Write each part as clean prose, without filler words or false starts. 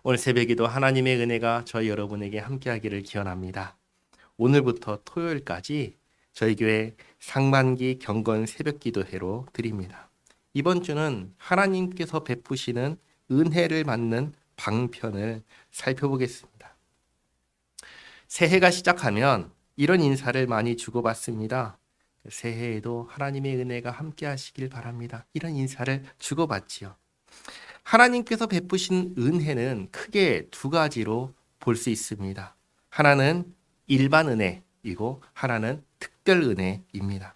오늘 새벽에도 하나님의 은혜가 저희 여러분에게 함께하기를 기원합니다. 오늘부터 토요일까지 저희 교회 상반기 경건 새벽기도회로 드립니다. 이번 주는 하나님께서 베푸시는 은혜를 받는 방편을 살펴보겠습니다. 새해가 시작하면 이런 인사를 많이 주고받습니다. 새해에도 하나님의 은혜가 함께하시길 바랍니다. 이런 인사를 주고받지요. 하나님께서 베푸신 은혜는 크게 두 가지로 볼 수 있습니다. 하나는 일반 은혜이고 하나는 특별 은혜입니다.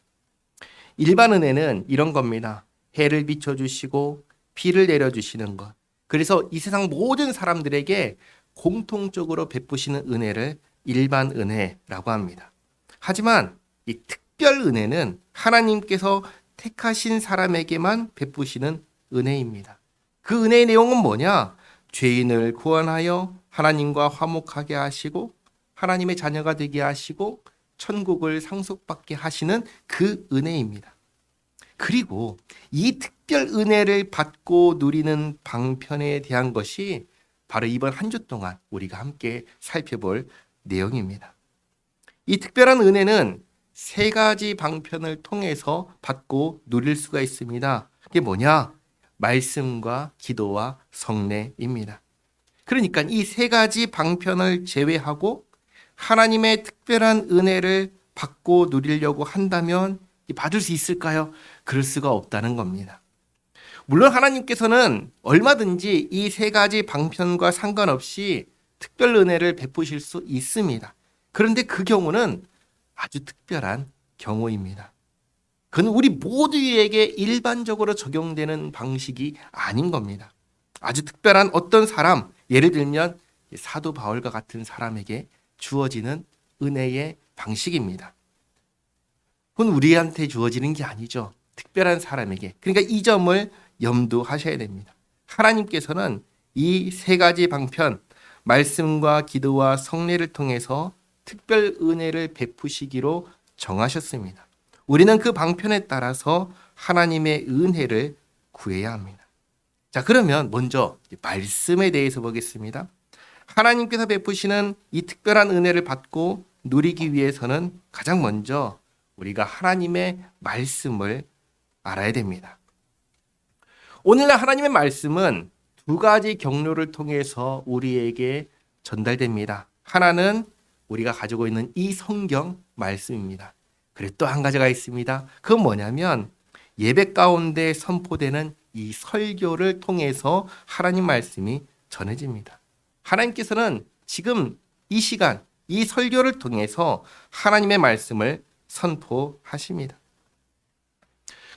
일반 은혜는 이런 겁니다. 해를 비춰주시고 비를 내려주시는 것. 그래서 이 세상 모든 사람들에게 공통적으로 베푸시는 은혜를 일반 은혜라고 합니다. 하지만 이 특별 은혜는 하나님께서 택하신 사람에게만 베푸시는 은혜입니다. 그 은혜의 내용은 뭐냐? 죄인을 구원하여 하나님과 화목하게 하시고 하나님의 자녀가 되게 하시고 천국을 상속받게 하시는 그 은혜입니다. 그리고 이 특별 은혜를 받고 누리는 방편에 대한 것이 바로 이번 한 주 동안 우리가 함께 살펴볼 내용입니다. 이 특별한 은혜는 세 가지 방편을 통해서 받고 누릴 수가 있습니다. 그게 뭐냐? 말씀과 기도와 성례입니다. 그러니까 이 세 가지 방편을 제외하고 하나님의 특별한 은혜를 받고 누리려고 한다면 받을 수 있을까요? 그럴 수가 없다는 겁니다. 물론 하나님께서는 얼마든지 이 세 가지 방편과 상관없이 특별 은혜를 베푸실 수 있습니다. 그런데 그 경우는 아주 특별한 경우입니다. 그건 우리 모두에게 일반적으로 적용되는 방식이 아닌 겁니다. 아주 특별한 어떤 사람, 예를 들면 사도 바울과 같은 사람에게 주어지는 은혜의 방식입니다. 그건 우리한테 주어지는 게 아니죠. 특별한 사람에게. 그러니까 이 점을 염두하셔야 됩니다. 하나님께서는 이 세 가지 방편, 말씀과 기도와 성례를 통해서 특별 은혜를 베푸시기로 정하셨습니다. 우리는 그 방편에 따라서 하나님의 은혜를 구해야 합니다. 자, 그러면 먼저 말씀에 대해서 보겠습니다. 하나님께서 베푸시는 이 특별한 은혜를 받고 누리기 위해서는 가장 먼저 우리가 하나님의 말씀을 알아야 됩니다. 오늘날 하나님의 말씀은 두 가지 경로를 통해서 우리에게 전달됩니다. 하나는 우리가 가지고 있는 이 성경 말씀입니다. 그리고 또 한 가지가 있습니다. 그건 뭐냐면 예배 가운데 선포되는 이 설교를 통해서 하나님 말씀이 전해집니다. 하나님께서는 지금 이 시간, 이 설교를 통해서 하나님의 말씀을 선포하십니다.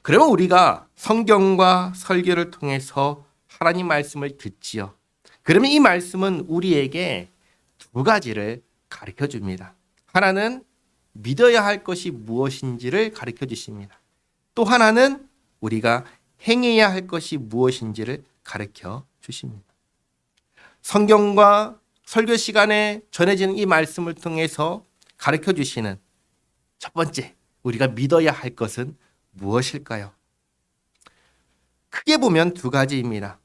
그러면 우리가 성경과 설교를 통해서 하나님 말씀을 듣지요. 그러면 이 말씀은 우리에게 두 가지를 가르쳐 줍니다. 하나는 믿어야 할 것이 무엇인지를 가르쳐 주십니다. 또 하나는 우리가 행해야 할 것이 무엇인지를 가르쳐 주십니다. 성경과 설교 시간에 전해지는 이 말씀을 통해서 가르쳐 주시는 첫 번째, 우리가 믿어야 할 것은 무엇일까요? 크게 보면 두 가지입니다.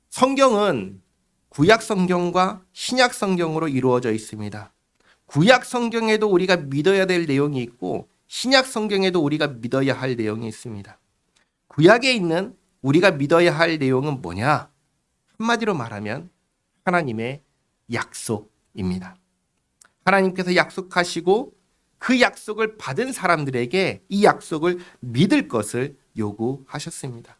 성경은 구약 성경과 신약 성경으로 이루어져 있습니다. 구약 성경에도 우리가 믿어야 될 내용이 있고 신약 성경에도 우리가 믿어야 할 내용이 있습니다. 구약에 있는 우리가 믿어야 할 내용은 뭐냐? 한마디로 말하면 하나님의 약속입니다. 하나님께서 약속하시고 그 약속을 받은 사람들에게 이 약속을 믿을 것을 요구하셨습니다.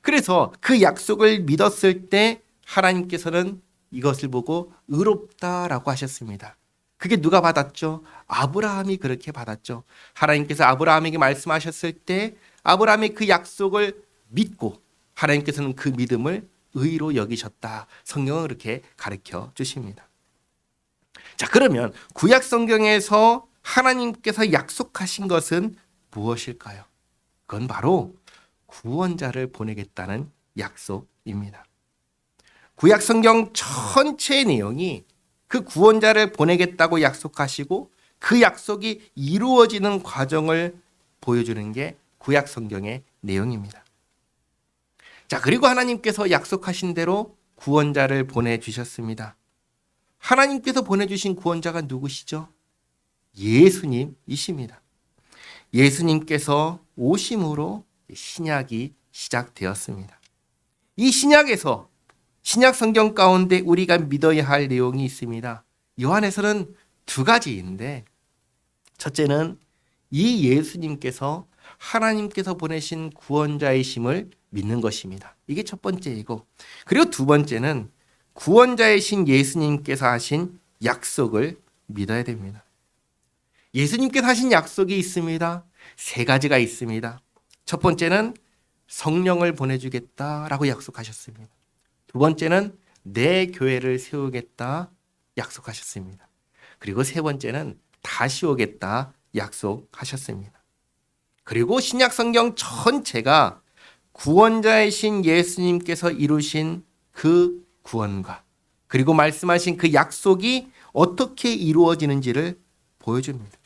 그래서 그 약속을 믿었을 때 하나님께서는 이것을 보고 의롭다라고 하셨습니다. 그게 누가 받았죠? 아브라함이 그렇게 받았죠. 하나님께서 아브라함에게 말씀하셨을 때 아브라함이 그 약속을 믿고 하나님께서는 그 믿음을 의로 여기셨다. 성경은 그렇게 가르쳐 주십니다. 자, 그러면 구약 성경에서 하나님께서 약속하신 것은 무엇일까요? 그건 바로 구원자를 보내겠다는 약속입니다. 구약 성경 전체의 내용이 그 구원자를 보내겠다고 약속하시고 그 약속이 이루어지는 과정을 보여주는 게 구약 성경의 내용입니다. 자, 그리고 하나님께서 약속하신 대로 구원자를 보내주셨습니다. 하나님께서 보내주신 구원자가 누구시죠? 예수님이십니다. 예수님께서 오심으로 신약이 시작되었습니다. 이 신약에서 신약 성경 가운데 우리가 믿어야 할 내용이 있습니다. 요한에서는 두 가지인데, 첫째는 이 예수님께서 하나님께서 보내신 구원자이심을 믿는 것입니다. 이게 첫 번째이고, 그리고 두 번째는 구원자이신 예수님께서 하신 약속을 믿어야 됩니다. 예수님께서 하신 약속이 있습니다. 세 가지가 있습니다. 첫 번째는 성령을 보내주겠다라고 약속하셨습니다. 두 번째는 내 교회를 세우겠다 약속하셨습니다. 그리고 세 번째는 다시 오겠다 약속하셨습니다. 그리고 신약 성경 전체가 구원자이신 예수님께서 이루신 그 구원과 그리고 말씀하신 그 약속이 어떻게 이루어지는지를 보여줍니다.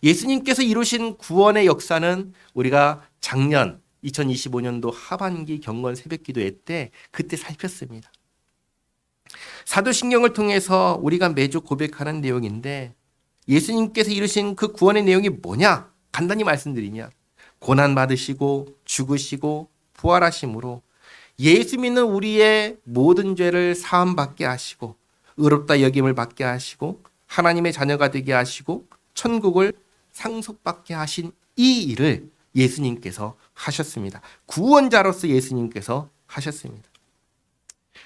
예수님께서 이루신 구원의 역사는 우리가 작년 2025년도 하반기 경건 새벽기도회 때 그때 살폈습니다. 사도신경을 통해서 우리가 매주 고백하는 내용인데, 예수님께서 이루신 그 구원의 내용이 뭐냐? 간단히 말씀드리면 고난 받으시고 죽으시고 부활하심으로 예수 믿는 우리의 모든 죄를 사함받게 하시고 의롭다 여김을 받게 하시고 하나님의 자녀가 되게 하시고 천국을 상속받게 하신 이 일을 예수님께서 하셨습니다. 구원자로서 예수님께서 하셨습니다.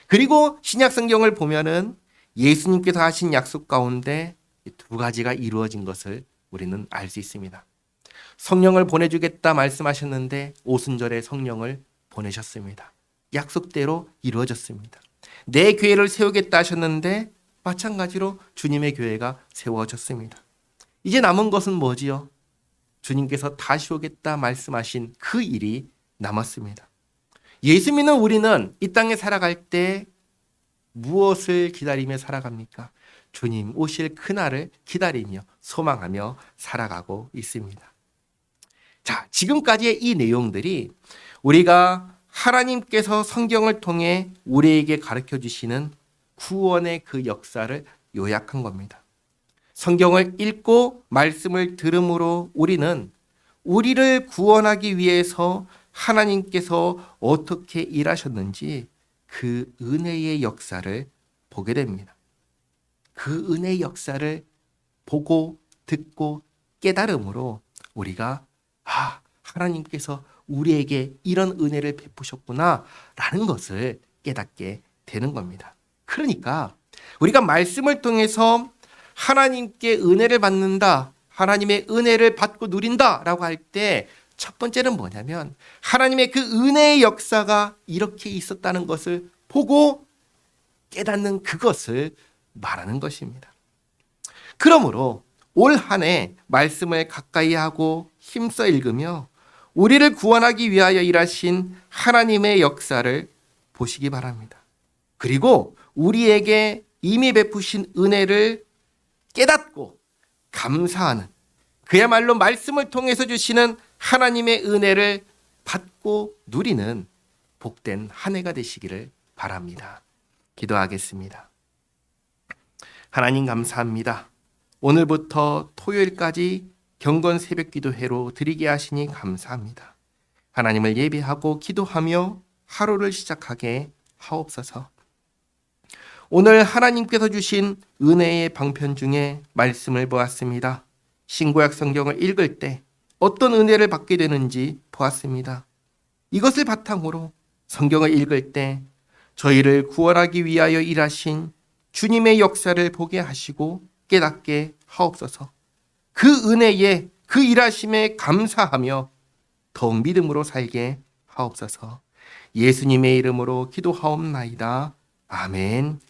그리고 신약 성경을 보면은 예수님께서 하신 약속 가운데 두 가지가 이루어진 것을 우리는 알 수 있습니다. 성령을 보내주겠다 말씀하셨는데 오순절에 성령을 보내셨습니다. 약속대로 이루어졌습니다. 내 교회를 세우겠다 하셨는데 마찬가지로 주님의 교회가 세워졌습니다. 이제 남은 것은 뭐지요? 주님께서 다시 오겠다 말씀하신 그 일이 남았습니다. 예수 믿는 우리는 이 땅에 살아갈 때 무엇을 기다리며 살아갑니까? 주님 오실 그날을 기다리며 소망하며 살아가고 있습니다. 자, 지금까지의 이 내용들이 우리가 하나님께서 성경을 통해 우리에게 가르쳐 주시는 구원의 그 역사를 요약한 겁니다. 성경을 읽고 말씀을 들음으로 우리는 우리를 구원하기 위해서 하나님께서 어떻게 일하셨는지 그 은혜의 역사를 보게 됩니다. 그 은혜의 역사를 보고 듣고 깨달음으로 우리가 하나님께서 우리에게 이런 은혜를 베푸셨구나 라는 것을 깨닫게 되는 겁니다. 그러니까 우리가 말씀을 통해서 하나님께 은혜를 받는다, 하나님의 은혜를 받고 누린다 라고 할 때 첫 번째는 뭐냐면 하나님의 그 은혜의 역사가 이렇게 있었다는 것을 보고 깨닫는 그것을 말하는 것입니다. 그러므로 올 한 해 말씀을 가까이 하고 힘써 읽으며 우리를 구원하기 위하여 일하신 하나님의 역사를 보시기 바랍니다. 그리고 우리에게 이미 베푸신 은혜를 깨닫고 감사하는, 그야말로 말씀을 통해서 주시는 하나님의 은혜를 받고 누리는 복된 한 해가 되시기를 바랍니다. 기도하겠습니다. 하나님 감사합니다. 오늘부터 토요일까지 경건 새벽 기도회로 드리게 하시니 감사합니다. 하나님을 예배하고 기도하며 하루를 시작하게 하옵소서. 오늘 하나님께서 주신 은혜의 방편 중에 말씀을 보았습니다. 신구약 성경을 읽을 때 어떤 은혜를 받게 되는지 보았습니다. 이것을 바탕으로 성경을 읽을 때 저희를 구원하기 위하여 일하신 주님의 역사를 보게 하시고 깨닫게 하옵소서. 그 은혜에 그 일하심에 감사하며 더욱 믿음으로 살게 하옵소서. 예수님의 이름으로 기도하옵나이다. 아멘.